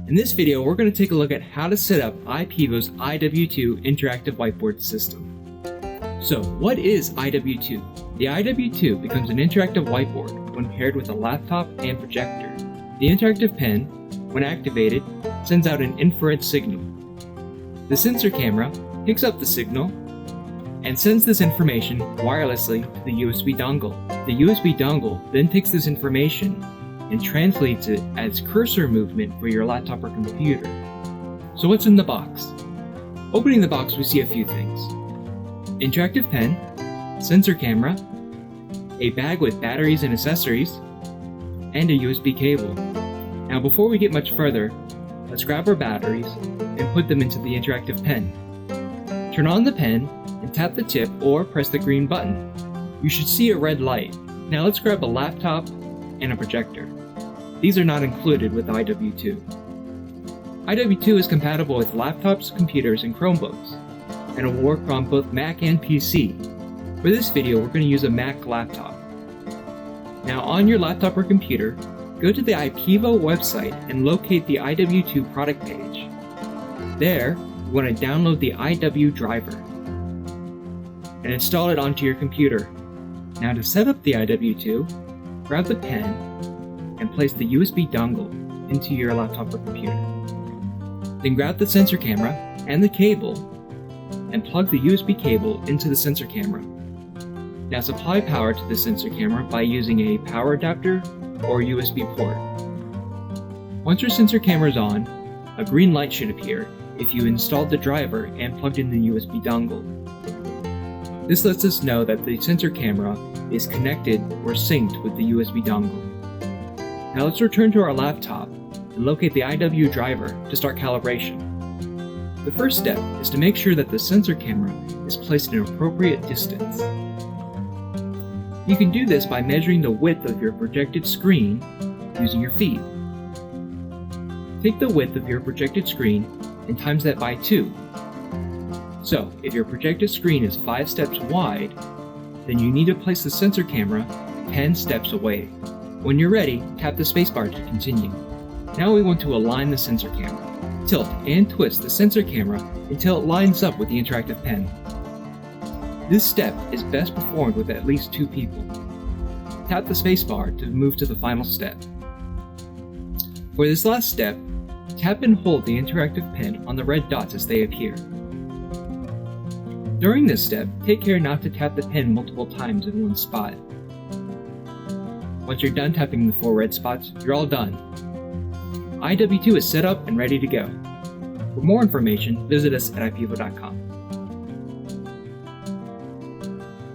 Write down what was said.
In this video, we're going to take a look at how to set up IPEVO's IW2 Interactive Whiteboard system. So, what is IW2? The IW2 becomes an interactive whiteboard when paired with a laptop and projector. The interactive pen, when activated, sends out an infrared signal. The sensor camera picks up the signal and sends this information wirelessly to the USB dongle. The USB dongle then takes this information and translates it as cursor movement for your laptop or computer. So what's in the box? Opening the box, we see a few things. Interactive pen, sensor camera, a bag with batteries and accessories, and a USB cable. Now before we get much further, let's grab our batteries and put them into the interactive pen. Turn on the pen and tap the tip or press the green button. You should see a red light. Now let's grab a laptop and a projector. These are not included with IW2. IW2 is compatible with laptops, computers, and Chromebooks, and it will work on both Mac and PC. For this video, we're going to use a Mac laptop. Now on your laptop or computer, go to the IPEVO website and locate the IW2 product page. There, you want to download the IW driver and install it onto your computer. Now to set up the IW2, grab the pen and place the USB dongle into your laptop or computer. Then grab the sensor camera and the cable and plug the USB cable into the sensor camera. Now supply power to the sensor camera by using a power adapter or USB port. Once your sensor camera is on, a green light should appear if you installed the driver and plugged in the USB dongle. This lets us know that the sensor camera is connected or synced with the USB dongle. Now let's return to our laptop and locate the IW driver to start calibration. The first step is to make sure that the sensor camera is placed in an appropriate distance. You can do this by measuring the width of your projected screen using your feet. Take the width of your projected screen and times that by 2. So, if your projected screen is 5 steps wide, then you need to place the sensor camera 10 steps away. When you're ready, tap the spacebar to continue. Now we want to align the sensor camera. Tilt and twist the sensor camera until it lines up with the interactive pen. This step is best performed with at least 2 people. Tap the spacebar to move to the final step. For this last step, tap and hold the interactive pen on the red dots as they appear. During this step, take care not to tap the pen multiple times in one spot. Once you're done tapping the 4 red spots, you're all done. IW2 is set up and ready to go. For more information, visit us at IPEVO.com.